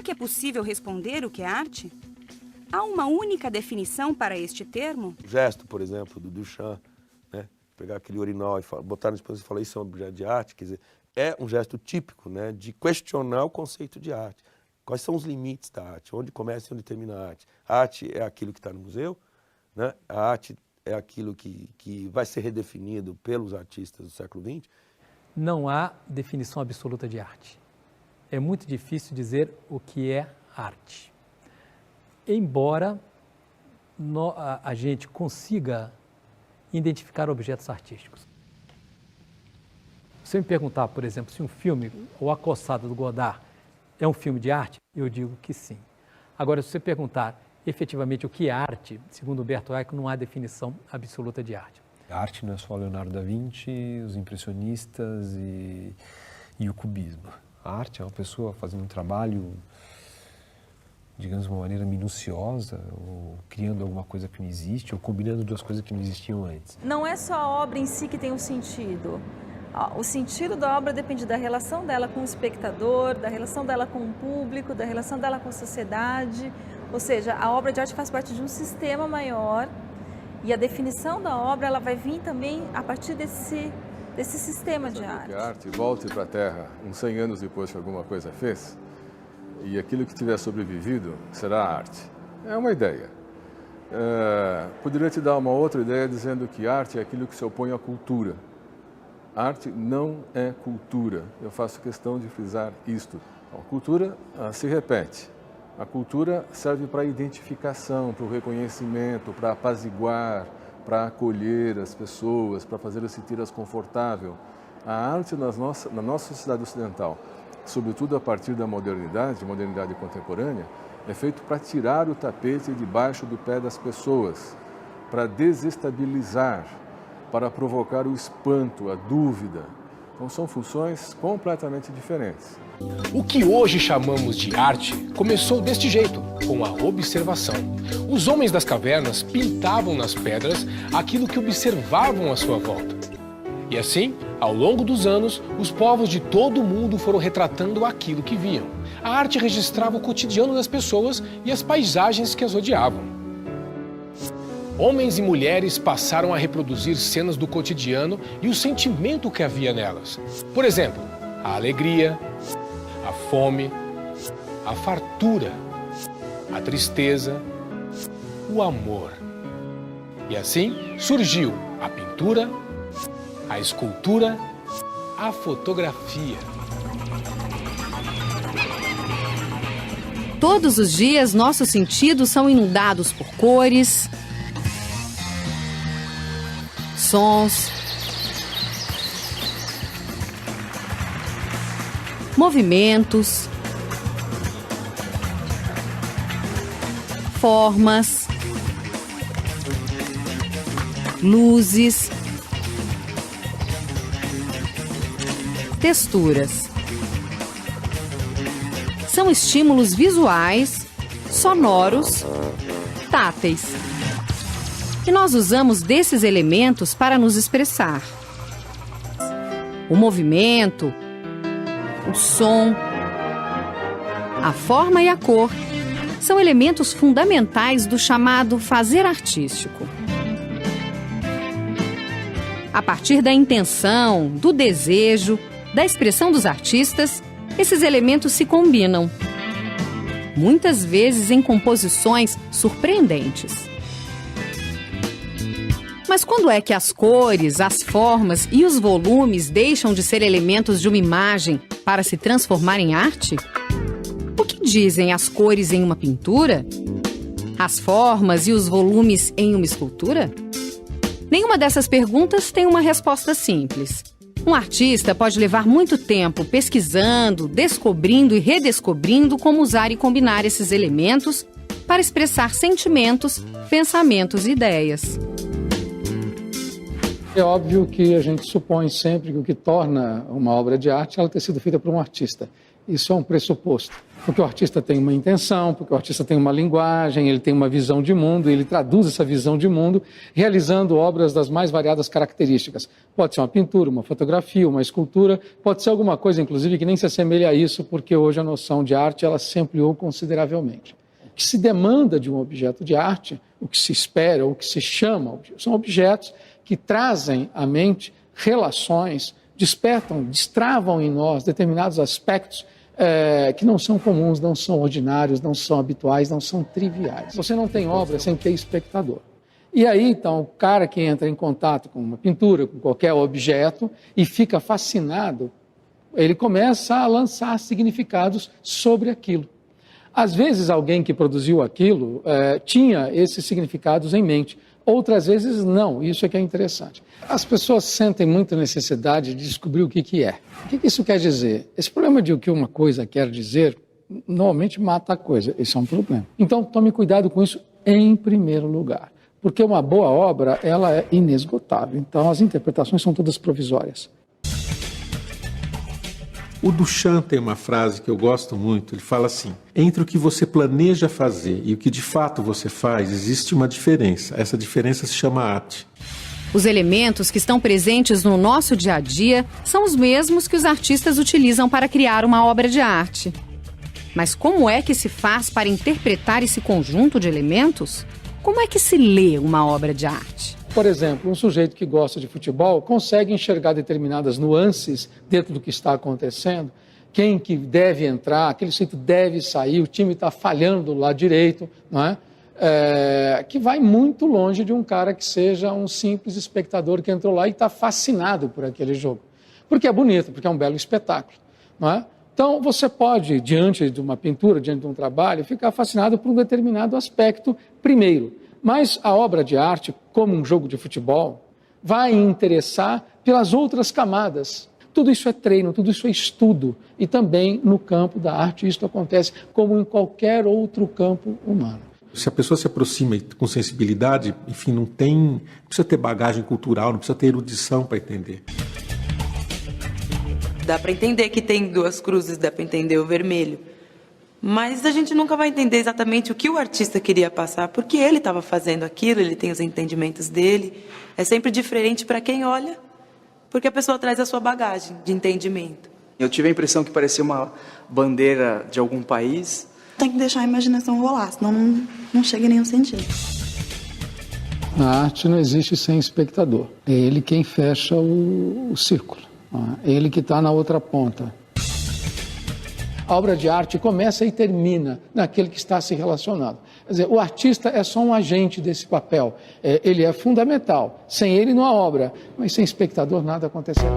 será que é possível responder o que é arte? Há uma única definição para este termo? O gesto, por exemplo, do Duchamp, né? Pegar aquele urinol e botar na exposição e falar isso é um objeto de arte, quer dizer, é um gesto típico, né, de questionar o conceito de arte. Quais são os limites da arte? Onde começa e onde termina a arte? A arte é aquilo que está no museu, né? A arte é aquilo que vai ser redefinido pelos artistas do século XX? Não há definição absoluta de arte. É muito difícil dizer o que é arte. Embora a gente consiga identificar objetos artísticos. Se eu me perguntar, por exemplo, se um filme, O Acossado, do Godard, é um filme de arte, eu digo que sim. Agora, se você perguntar efetivamente o que é arte, segundo Humberto Eco, não há definição absoluta de arte. A arte não é só Leonardo da Vinci, os impressionistas e o cubismo. A arte é uma pessoa fazendo um trabalho, digamos, de uma maneira minuciosa, ou criando alguma coisa que não existe, ou combinando duas coisas que não existiam antes. Não é só a obra em si que tem um sentido. O sentido da obra depende da relação dela com o espectador, da relação dela com o público, da relação dela com a sociedade. Ou seja, a obra de arte faz parte de um sistema maior e a definição da obra ela vai vir também a partir desse sistema de arte. Que a arte volte para a Terra uns 100 anos depois que alguma coisa fez e aquilo que tiver sobrevivido será a arte. É uma ideia. Poderia te dar uma outra ideia dizendo que arte é aquilo que se opõe à cultura. Arte não é cultura. Eu faço questão de frisar isto. A cultura se repete. A cultura serve para a identificação, para o reconhecimento, para apaziguar, para acolher as pessoas, para fazer-as sentir-as confortável. A arte na nossa sociedade ocidental, sobretudo a partir da modernidade contemporânea, é feito para tirar o tapete debaixo do pé das pessoas, para desestabilizar, para provocar o espanto, a dúvida. Então são funções completamente diferentes. O que hoje chamamos de arte começou deste jeito, com a observação. Os homens das cavernas pintavam nas pedras aquilo que observavam à sua volta. E assim, ao longo dos anos, os povos de todo o mundo foram retratando aquilo que viam. A arte registrava o cotidiano das pessoas e as paisagens que as rodeavam. Homens e mulheres passaram a reproduzir cenas do cotidiano e o sentimento que havia nelas. Por exemplo, a alegria, a fome, a fartura, a tristeza, o amor. E assim surgiu a pintura, a escultura, a fotografia. Todos os dias, nossos sentidos são inundados por cores, sons, movimentos, formas, luzes, texturas. São estímulos visuais, sonoros, táteis. E nós usamos desses elementos para nos expressar. O movimento, o som, a forma e a cor são elementos fundamentais do chamado fazer artístico. A partir da intenção, do desejo, da expressão dos artistas, esses elementos se combinam, muitas vezes em composições surpreendentes. Mas quando é que as cores, as formas e os volumes deixam de ser elementos de uma imagem para se transformar em arte? O que dizem as cores em uma pintura? As formas e os volumes em uma escultura? Nenhuma dessas perguntas tem uma resposta simples. Um artista pode levar muito tempo pesquisando, descobrindo e redescobrindo como usar e combinar esses elementos para expressar sentimentos, pensamentos e ideias. É óbvio que a gente supõe sempre que o que torna uma obra de arte é ela ter sido feita por um artista. Isso é um pressuposto. Porque o artista tem uma intenção, porque o artista tem uma linguagem, ele tem uma visão de mundo, ele traduz essa visão de mundo realizando obras das mais variadas características. Pode ser uma pintura, uma fotografia, uma escultura, pode ser alguma coisa, inclusive, que nem se assemelha a isso, porque hoje a noção de arte ela se ampliou consideravelmente. O que se demanda de um objeto de arte, o que se espera, o que se chama, são objetos que trazem à mente relações, despertam, destravam em nós determinados aspectos que não são comuns, não são ordinários, não são habituais, não são triviais. Você não tem obra sem ter espectador. E aí, então, o cara que entra em contato com uma pintura, com qualquer objeto, e fica fascinado, ele começa a lançar significados sobre aquilo. Às vezes, alguém que produziu aquilo tinha esses significados em mente. Outras vezes, não. Isso é que é interessante. As pessoas sentem muita necessidade de descobrir o que é. O que isso quer dizer? Esse problema de o que uma coisa quer dizer, normalmente mata a coisa. Esse é um problema. Então, tome cuidado com isso em primeiro lugar. Porque uma boa obra, ela é inesgotável. Então, as interpretações são todas provisórias. O Duchamp tem uma frase que eu gosto muito, ele fala assim: entre o que você planeja fazer e o que de fato você faz, existe uma diferença. Essa diferença se chama arte. Os elementos que estão presentes no nosso dia a dia são os mesmos que os artistas utilizam para criar uma obra de arte. Mas como é que se faz para interpretar esse conjunto de elementos? Como é que se lê uma obra de arte? Por exemplo, um sujeito que gosta de futebol consegue enxergar determinadas nuances dentro do que está acontecendo. Quem que deve entrar, aquele sujeito deve sair, o time está falhando do lado direito, não é? Que vai muito longe de um cara que seja um simples espectador que entrou lá e está fascinado por aquele jogo. Porque é bonito, porque é um belo espetáculo, não é? Então, você pode, diante de uma pintura, diante de um trabalho, ficar fascinado por um determinado aspecto primeiro. Mas a obra de arte, como um jogo de futebol, vai interessar pelas outras camadas. Tudo isso é treino, tudo isso é estudo. E também no campo da arte isso acontece como em qualquer outro campo humano. Se a pessoa se aproxima com sensibilidade, enfim, não precisa ter bagagem cultural, não precisa ter erudição para entender. Dá para entender que tem duas cruzes, dá para entender o vermelho. Mas a gente nunca vai entender exatamente o que o artista queria passar, porque ele estava fazendo aquilo, ele tem os entendimentos dele. É sempre diferente para quem olha, porque a pessoa traz a sua bagagem de entendimento. Eu tive a impressão que parecia uma bandeira de algum país. Tem que deixar a imaginação rolar, senão não chega em nenhum sentido. Na arte não existe sem espectador. É ele quem fecha o círculo. É ele que está na outra ponta. A obra de arte começa e termina naquele que está se relacionando. Quer dizer, o artista é só um agente desse papel. Ele é fundamental. Sem ele não há obra, mas sem espectador nada acontecerá.